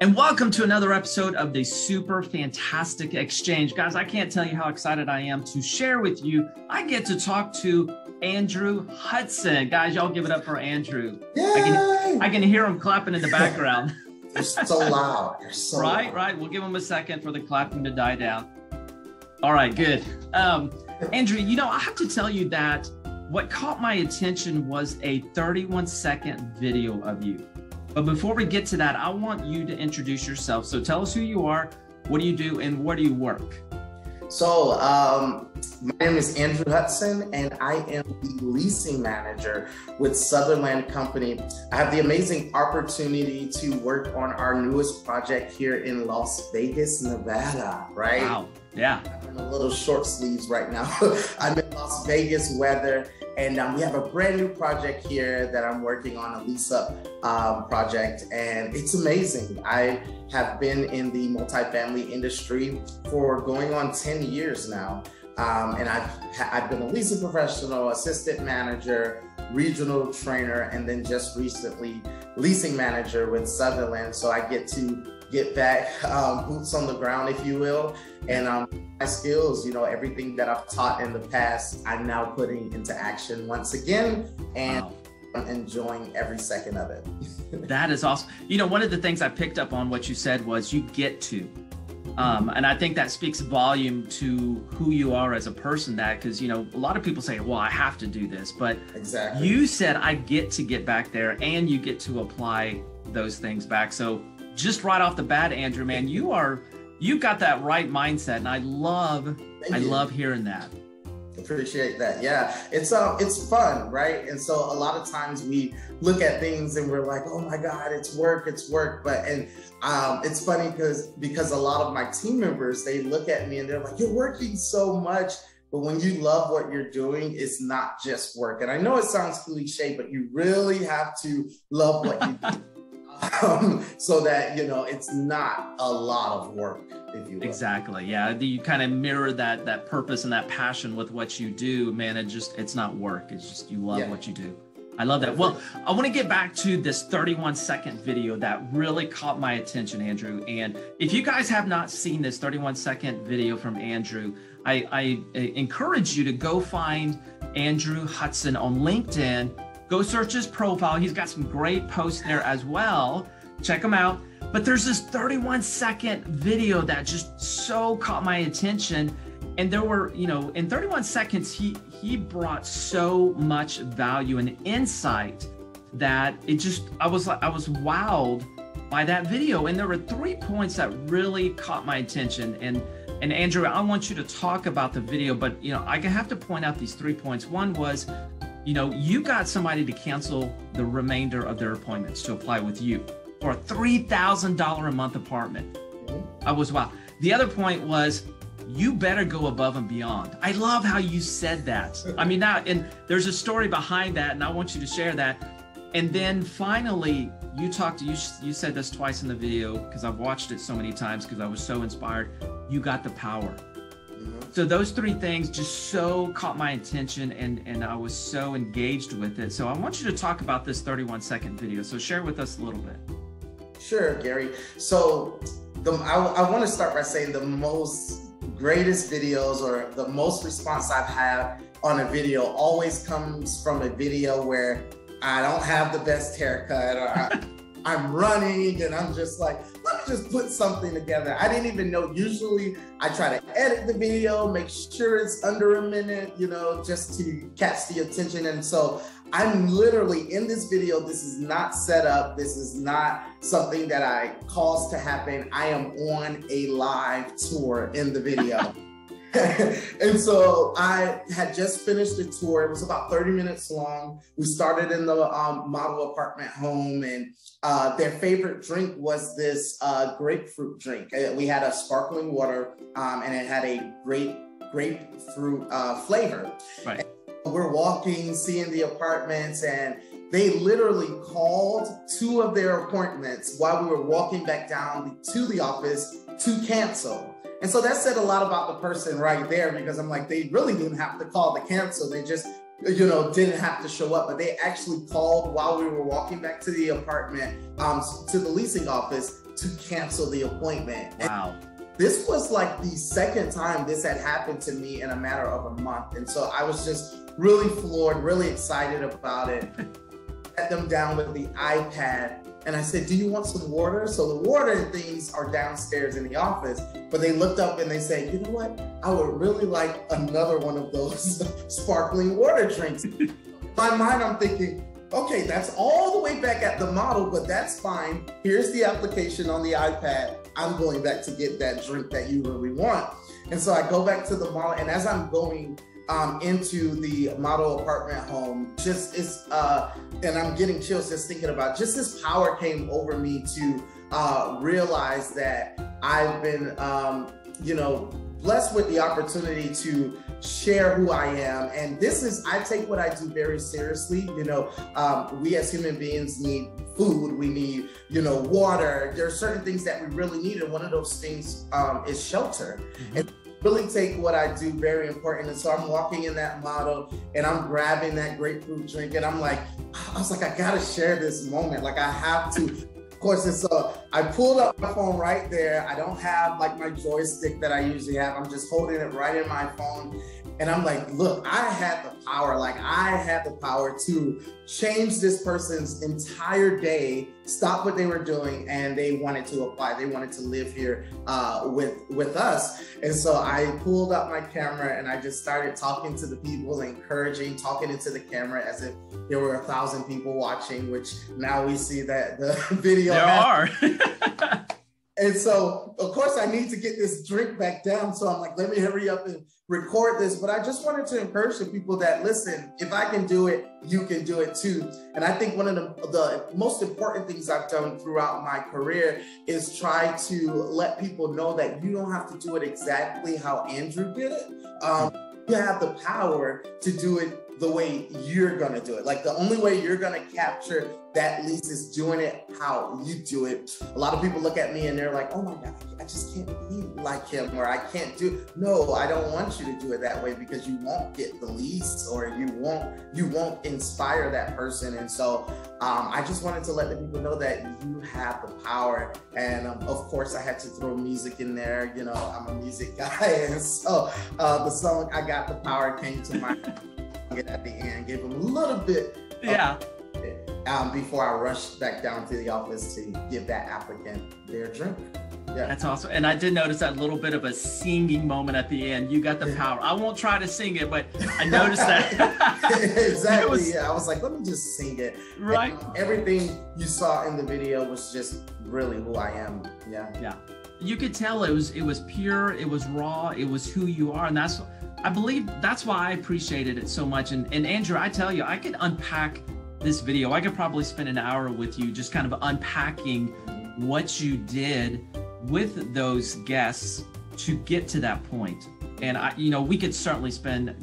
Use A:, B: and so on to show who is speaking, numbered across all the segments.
A: And welcome to another episode of the Super Fantastic Exchange. Guys, I can't tell you how excited I am to share with you. I get to talk to Andrew Hudson. Guys, y'all give it up for Andrew.
B: Yay!
A: I can hear him clapping in the background.
B: You're so loud. You're so
A: right,
B: loud.
A: right. We'll give him a second for the clapping to die down. All right, good. Andrew, you know, I have to tell you that what caught my attention was a 31-second video of you. But before we get to that, I want you to introduce yourself. So tell us who you are, what do you do, and where do you work?
B: So my name is Andrew Hudson, and I am the leasing manager with Sutherland Company. I have the amazing opportunity to work on our newest project here in Las Vegas, Nevada, right?
A: Wow, yeah.
B: I'm in a little short sleeves right now. I'm in Las Vegas weather. And we have a brand new project here that I'm working on, a lease-up project, and it's amazing. I have been in the multifamily industry for going on 10 years now, and I've been a leasing professional, assistant manager, regional trainer, and then just recently leasing manager with Sutherland. So I get to get back boots on the ground, if you will, and my skills, you know, everything that I've taught in the past, I'm now putting into action once again, and wow. I'm enjoying every second of it.
A: That is awesome. You know, one of the things I picked up on what you said was you get to, and I think that speaks volume to who you are as a person. That because, you know, a lot of people say, well, I have to do this, but
B: exactly.
A: You said I get to get back there and you get to apply those things back. So just right off the bat, Andrew, man, you've got that right mindset, and I love hearing that.
B: Appreciate that. Yeah, it's fun, right? And so a lot of times we look at things and we're like, oh my God, it's work. But it's funny because a lot of my team members, they look at me and they're like, you're working so much. But when you love what you're doing, it's not just work. And I know it sounds cliche, but you really have to love what you do. So that, you know, it's not a lot of work, if you will.
A: Exactly. Yeah. You kind of mirror that purpose and that passion with what you do, man. It's not work. It's just, you love what you do. I love that. Well, I want to get back to this 31-second video that really caught my attention, Andrew. And if you guys have not seen this 31-second video from Andrew, I encourage you to go find Andrew Hudson on LinkedIn. Go search his profile. He's got some great posts there as well. Check him out. But there's this 31-second video that just so caught my attention. And there were, you know, in 31 seconds, he brought so much value and insight that it just, I was wowed by that video. And there were 3 points that really caught my attention. And Andrew, I want you to talk about the video, but, you know, I have to point out these 3 points. One was, you know, you got somebody to cancel the remainder of their appointments to apply with you for a $3,000 a month apartment. I was wow. The other point was, you better go above and beyond. I love how you said that. I mean, now, and there's a story behind that, and I want you to share that. And then finally, you said this twice in the video, because I've watched it so many times because I was so inspired. You got the power. So those 3 things just so caught my attention, and I was so engaged with it. So I want you to talk about this 31-second video. So share with us a little bit.
B: Sure, Gary. So I want to start by saying the greatest videos or the most response I've had on a video always comes from a video where I don't have the best haircut, or I'm running and I'm just like, let me just put something together. I didn't even know. Usually I try to edit the video, make sure it's under a minute, you know, just to catch the attention. And so I'm literally in this video. This is not set up. This is not something that I caused to happen. I am on a live tour in the video. And so I had just finished the tour. It was about 30 minutes long. We started in the model apartment home, and their favorite drink was this grapefruit drink. We had a sparkling water, and it had a grapefruit flavor. Right. And we're walking, seeing the apartments, and they literally called 2 of their appointments while we were walking back down to the office to cancel. And so that said a lot about the person right there, because I'm like, they really didn't have to call to cancel. They just, you know, didn't have to show up, but they actually called while we were walking back to the apartment, to the leasing office to cancel the appointment.
A: Wow.
B: And this was like the second time this had happened to me in a matter of a month. And so I was just really floored, really excited about it. Sat them down with the iPad and I said, do you want some water? So the water things are downstairs in the office, but they looked up and they said, you know what? I would really like another one of those sparkling water drinks. In my mind, I'm thinking, okay, that's all the way back at the model, but that's fine. Here's the application on the iPad. I'm going back to get that drink that you really want. And so I go back to the model, and as I'm going into the model apartment home, and I'm getting chills just thinking about, just this power came over me to realize that I've been, blessed with the opportunity to share who I am. And I take what I do very seriously. We as human beings need food, we need, water. There are certain things that we really need. And one of those things is shelter. Mm-hmm. And really take what I do very important. And so I'm walking in that model and I'm grabbing that grapefruit drink. And I was like, I gotta share this moment. Like I have to. Of course, and so I pulled up my phone right there. I don't have like my joystick that I usually have. I'm just holding it right in my phone. And I'm like, look, I had the power. Like I had the power to change this person's entire day, stop what they were doing, and they wanted to apply. They wanted to live here with us. And so I pulled up my camera and I just started talking to the people, encouraging, talking into the camera as if there were 1,000 people watching, which now we see that the video.
A: There are.
B: And so, of course, I need to get this drink back down. So I'm like, let me hurry up and record this. But I just wanted to encourage the people that, listen, if I can do it, you can do it too. And I think one of the most important things I've done throughout my career is try to let people know that you don't have to do it exactly how Andrew did it. You have the power to do it the way you're gonna do it. Like the only way you're gonna capture that lease is doing it how you do it. A lot of people look at me and they're like, oh my God, I just can't be like him, or I can't do. No, I don't want you to do it that way, because you won't get the lease, or you won't inspire that person. And so I just wanted to let the people know that you have the power. And of course I had to throw music in there. I'm a music guy. And so the song I Got the Power came to mind at the end, gave them a little bit before I rushed back down to the office to give that applicant their drink. Yeah. That's
A: awesome. And I did notice that little bit of a singing moment at the end. You got the power. I won't try to sing it, but I noticed that.
B: Exactly. I was like, let me just sing it.
A: Right.
B: And everything you saw in the video was just really who I am. Yeah.
A: Yeah. You could tell it was pure, it was raw, it was who you are. And I believe that's why I appreciated it so much. And Andrew, I tell you, I could unpack this video. I could probably spend an hour with you just kind of unpacking what you did with those guests to get to that point. And we could certainly spend,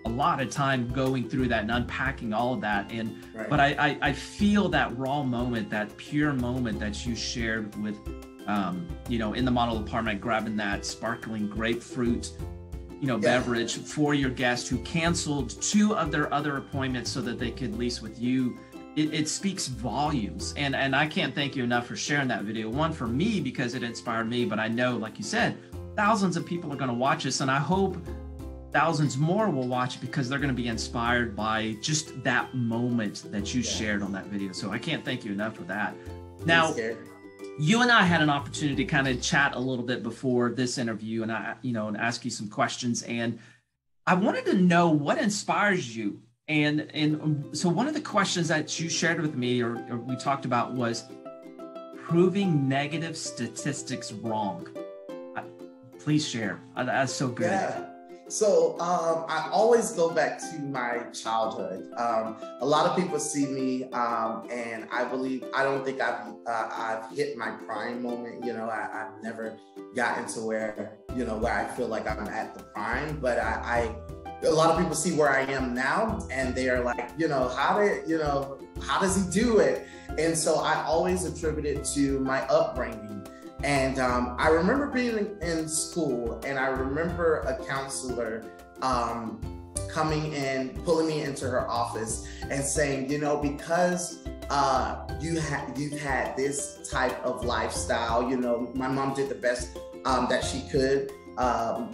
A: a lot of time going through that and unpacking all of that. And right. But I feel that raw moment, that pure moment that you shared with, in the model apartment, grabbing that sparkling grapefruit beverage for your guest who canceled 2 of their other appointments so that they could lease with you. It speaks volumes. And I can't thank you enough for sharing that video. One, for me, because it inspired me, but I know, like you said, thousands of people are going to watch this, and I hope thousands more will watch it because they're going to be inspired by just that moment that you shared on that video. So I can't thank you enough for that. Now, you and I had an opportunity to kind of chat a little bit before this interview, and and ask you some questions. And I wanted to know what inspires you. And so one of the questions that you shared with me, or we talked about, was proving negative statistics wrong. Please share. That's so good.
B: Yeah. So I always go back to my childhood. A lot of people see me, and I don't think I've hit my prime moment. I've never gotten to where I feel like I'm at the prime, but a lot of people see where I am now, and they are like, how does he do it? And so I always attribute it to my upbringing. And I remember being in school, and I remember a counselor coming in, pulling me into her office and saying, because you've had this type of lifestyle. You know, my mom did the best that she could.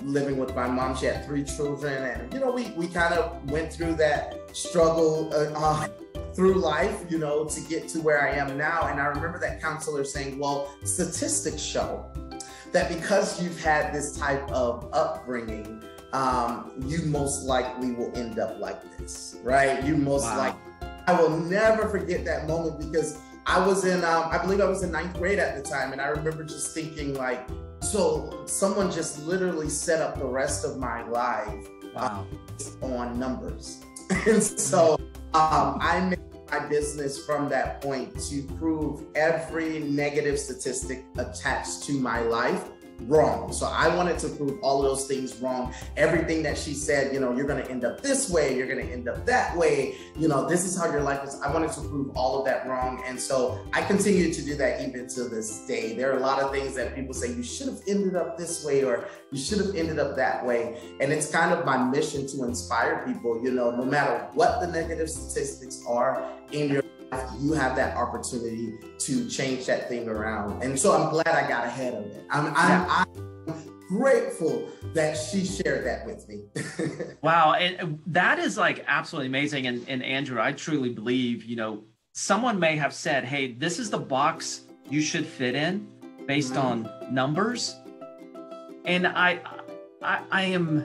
B: Living with my mom, she had 3 children, and you know, we kind of went through that struggle through life, you know, to get to where I am now. And I remember that counselor saying, well, statistics show that because you've had this type of upbringing, you most likely will end up like this, right? You most likely. I will never forget that moment, because I was in, I believe I was in 9th grade at the time. And I remember just thinking like, so someone just literally set up the rest of my life on numbers. And so I made my business from that point to prove every negative statistic attached to my life wrong. So I wanted to prove all of those things wrong. Everything that she said, you know, you're going to end up this way, you're going to end up that way, you know, this is how your life is. I wanted to prove all of that wrong. And so I continue to do that even to this day. There are a lot of things that people say, you should have ended up this way, or you should have ended up that way. And it's kind of my mission to inspire people, you know, no matter what the negative statistics are in your life, you have that opportunity to change that thing around. And so I'm glad I got ahead of it. I'm grateful that she shared that with me.
A: Wow. And that is like absolutely amazing. And Andrew, I truly believe, you know, someone may have said, hey, this is the box you should fit in based on numbers. And I'm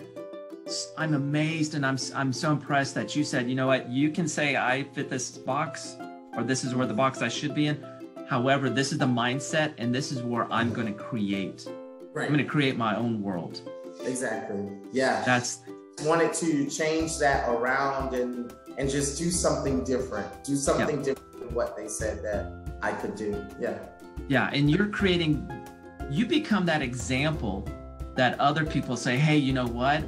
A: amazed, and I'm so impressed that you said, you know what, you can say I fit this box, or this is where the box I should be in. However, this is the mindset, and this is where I'm going to create. Right. I'm going to create my own world.
B: Exactly. Yeah.
A: That's
B: wanted to change that around and just do something different. Do something different than what they said that I could do. Yeah. Yeah.
A: And you become that example that other people say, hey, you know what?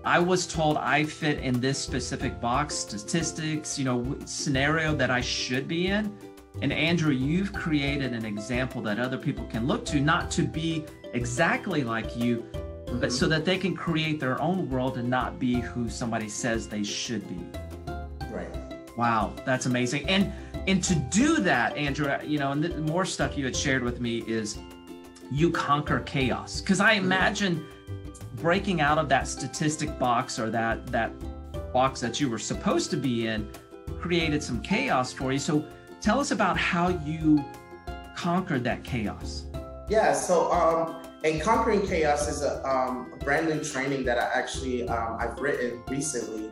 A: I was told I fit in this specific box, statistics, you know, scenario that I should be in. And Andrew, you've created an example that other people can look to, not to be exactly like you, but so that they can create their own world and not be who somebody says they should be.
B: Right.
A: Wow, that's amazing. And to do that, Andrew, you know, and the more stuff you had shared with me is you conquer chaos. Because I imagine breaking out of that statistic box, or that box that you were supposed to be in, created some chaos for you. So tell us about how you conquered that chaos.
B: Yeah, so and Conquering Chaos is a brand new training that I actually I've written recently.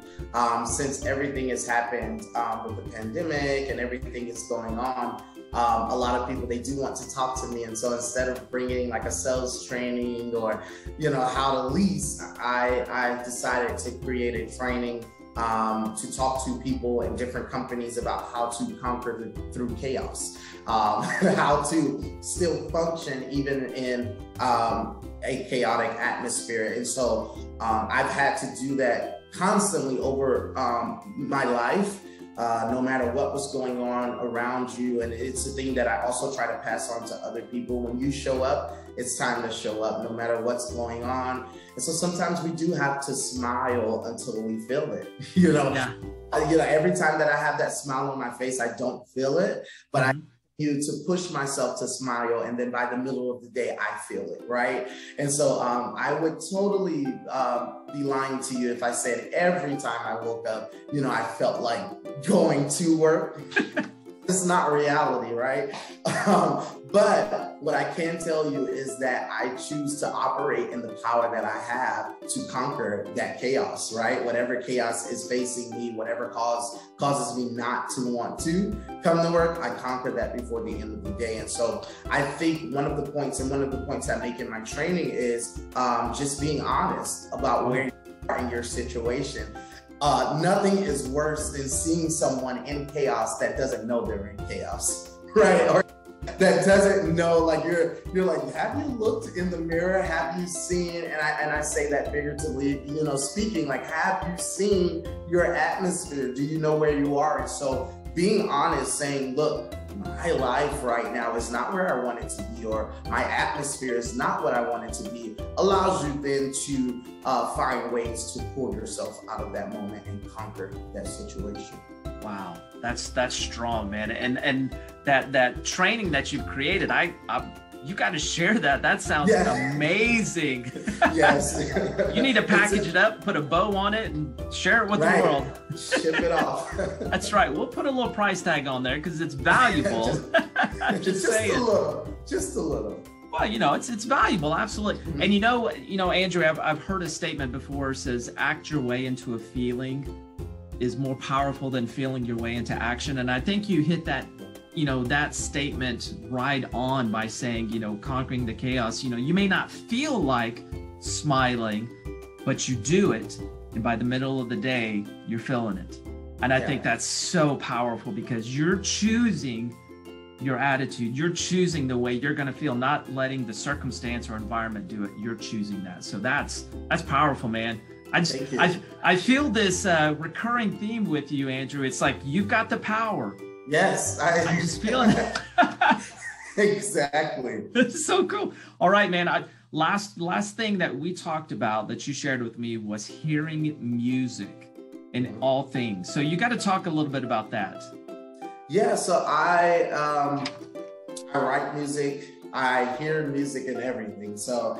B: Since everything has happened with the pandemic and everything is going on, a lot of people, they do want to talk to me. And so instead of bringing like a sales training or, you know, how to lease, I decided to create a training to talk to people in different companies about how to conquer through chaos, how to still function even in a chaotic atmosphere. And so I've had to do that constantly over my life, no matter what was going on around you. And it's a thing that I also try to pass on to other people. When you show up, it's time to show up no matter what's going on. And so sometimes we do have to smile until we feel it, you know? Yeah. You know, every time that I have that smile on my face, I don't feel it, but I continue to push myself to smile. And then by the middle of the day, I feel it, right? And so I would totally be lying to you if I said every time I woke up, you know, I felt like going to work. It's not reality, right? But what I can tell you is that I choose to operate in the power that I have to conquer that chaos, right? Whatever chaos is facing me, whatever causes me not to want to come to work, I conquer that before the end of the day. And so I think one of the points I make in my training is just being honest about where you are in your situation. Nothing is worse than seeing someone in chaos that doesn't know they're in chaos, right? Or that doesn't know, like you're like, have you looked in the mirror? Have you seen, and I say that figuratively, you know, speaking, like, have you seen your atmosphere? Do you know where you are? And so being honest, saying, look, my life right now is not where I want it to be, or my atmosphere is not what I want it to be, allows you then to find ways to pull yourself out of that moment and conquer that situation.
A: Wow, that's strong, man. And that training that you've created, you got to share that. That sounds amazing.
B: Yes.
A: You need to package it up, put a bow on it, and share it with the world.
B: Ship it off.
A: That's right. We'll put a little price tag on there because it's valuable. just saying.
B: Just a little.
A: Well, you know, it's valuable, absolutely. Mm-hmm. And you know, Andrew, I've heard a statement before says, act your way into a feeling is more powerful than feeling your way into action. And I think you hit that, you know, that statement right on by saying, you know, conquering the chaos. You know, you may not feel like smiling, but you do it. And by the middle of the day, you're feeling it. And I think that's so powerful because you're choosing your attitude. You're choosing the way you're going to feel, not letting the circumstance or environment do it. You're choosing that. So that's powerful, man. I feel this recurring theme with you, Andrew. It's like, you've got the power.
B: Yes.
A: I'm just feeling it.
B: Exactly.
A: It's so cool. All right, man. Last thing that we talked about that you shared with me was hearing music in all things. So you got to talk a little bit about that. Yeah,
B: so I write music. I hear music in everything. So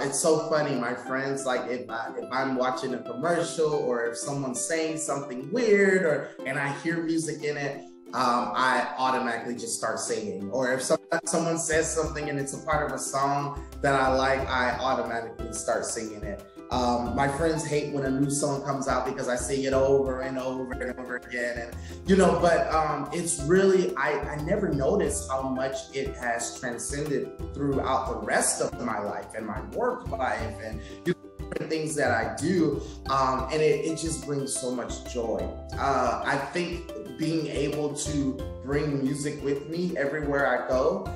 B: it's so funny. My friends, like if I'm watching a commercial or if someone's saying something weird and I hear music in it, I automatically just start singing. Or if someone says something and it's a part of a song that I like, I automatically start singing it. My friends hate when a new song comes out because I sing it over and over and over again. And, you know, but it's really, I never noticed how much it has transcended throughout the rest of my life and my work life and different things that I do. And it just brings so much joy. I think being able to bring music with me everywhere I go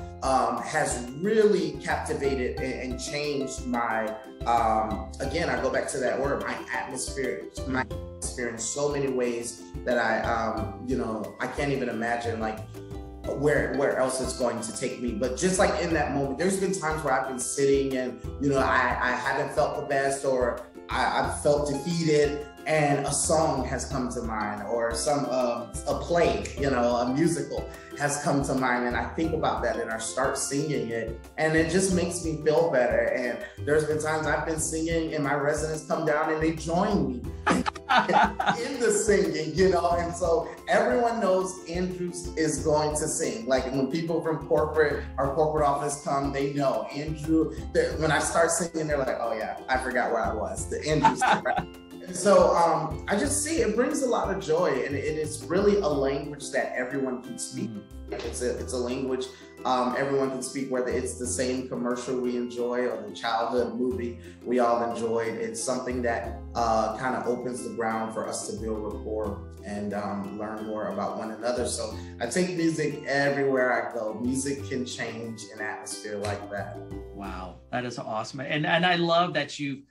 B: has really captivated and changed my, again, I go back to that word, my atmosphere in so many ways that you know, I can't even imagine like where else it's going to take me. But just like in that moment, there's been times where I've been sitting and, you know, I haven't felt the best or I've felt defeated, and a song has come to mind, or a play, you know, a musical has come to mind, and I think about that and I start singing it, and it just makes me feel better. And there's been times I've been singing and my residents come down and they join me in the singing, you know, and so everyone knows Andrew is going to sing. Like when people from our corporate office come, they know Andrew. When I start singing, they're like, oh yeah, I forgot where I was. The Andrew's right. So I just see it brings a lot of joy, and it is really a language that everyone can speak. It's a language everyone can speak, whether it's the same commercial we enjoy or the childhood movie we all enjoyed. It's something that kind of opens the ground for us to build rapport and learn more about one another. So I take music everywhere I go. Music can change an atmosphere like that.
A: Wow, that is awesome. And I love that you've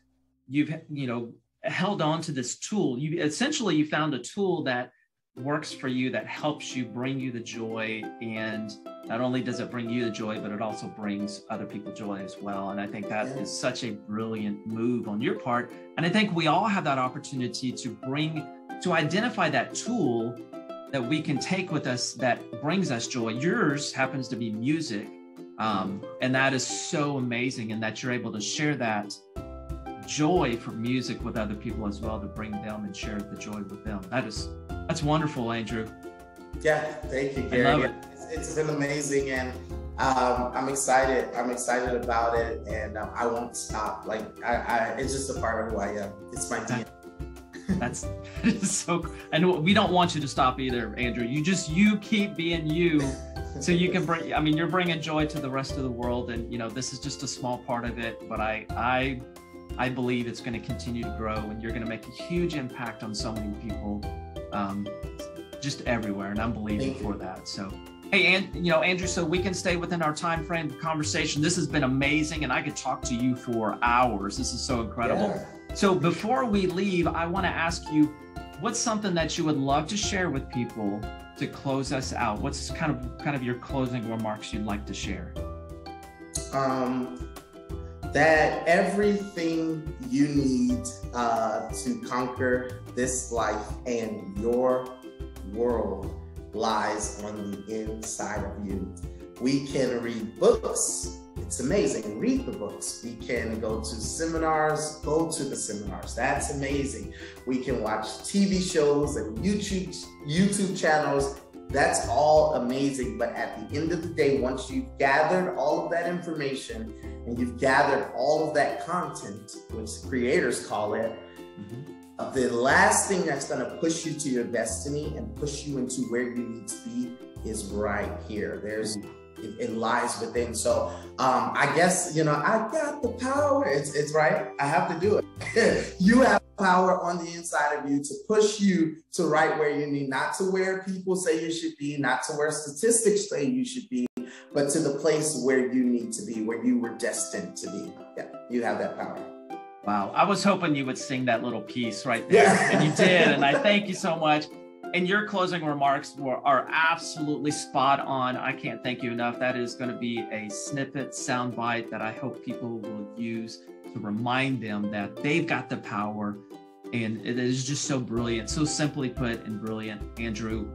A: you know, held on to this tool. You found a tool that works for you, that helps you, bring you the joy. And not only does it bring you the joy, but it also brings other people joy as well. And I think that is such a brilliant move on your part. And I think we all have that opportunity to identify that tool that we can take with us that brings us joy. Yours happens to be music. And that is so amazing. And that you're able to share that joy for music with other people as well, to bring them and share the joy with them. That's wonderful, Andrew.
B: Yeah, thank you, Gary.
A: I love it.
B: It's been amazing, and I'm excited. I'm excited about it, and I won't stop. Like it's just a part of who I am. It's my DNA.
A: That's so, and we don't want you to stop either, Andrew. You keep being you. So you can you're bringing joy to the rest of the world, and you know, this is just a small part of it, but I believe it's going to continue to grow, and you're going to make a huge impact on so many people, just everywhere. And I'm believing for that. So, hey, Andrew, so we can stay within our time frame of conversation. This has been amazing, and I could talk to you for hours. This is so incredible. Yeah. So before we leave, I want to ask you, what's something that you would love to share with people to close us out? What's kind of your closing remarks you'd like to share?
B: That everything you need to conquer this life and your world lies on the inside of you. We can read books. It's amazing. Read the books. We can go to seminars. Go to the seminars. That's amazing. We can watch TV shows and YouTube channels. That's all amazing. But at the end of the day, once you've gathered all of that information and you've gathered all of that content, which creators call it, the last thing that's going to push you to your destiny and push you into where you need to be is right here. It lies within. So I guess, you know, I got the power. It's right. I have to do it. You have power on the inside of you to push you to right where you need, not to where people say you should be, not to where statistics say you should be, but to the place where you need to be, where you were destined to be. Yeah, you have that power.
A: Wow. I was hoping you would sing that little piece right there. Yeah. And you did. And I thank you so much. And your closing remarks are absolutely spot on. I can't thank you enough. That is going to be a snippet, soundbite that I hope people will use to remind them that they've got the power. And it is just so brilliant, so simply put and brilliant. Andrew,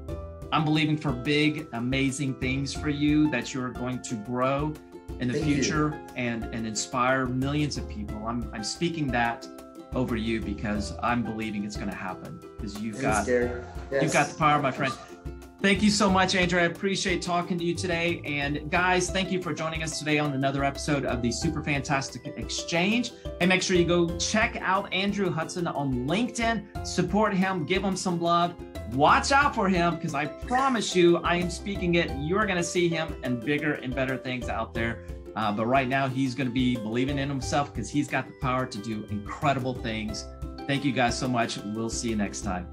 A: I'm believing for big, amazing things for you, that you're going to grow in the future and inspire millions of people. I'm speaking that over you because I'm believing it's going to happen, because you've got the power, my friend. Thank you so much, Andrew. I appreciate talking to you today. And guys, thank you for joining us today on another episode of the Super Fantastic Exchange. And make sure you go check out Andrew Hudson on LinkedIn, support him, give him some love. Watch out for him, because I promise you, I am speaking it. You're going to see him and bigger and better things out there. But right now, he's going to be believing in himself, because he's got the power to do incredible things. Thank you guys so much. We'll see you next time.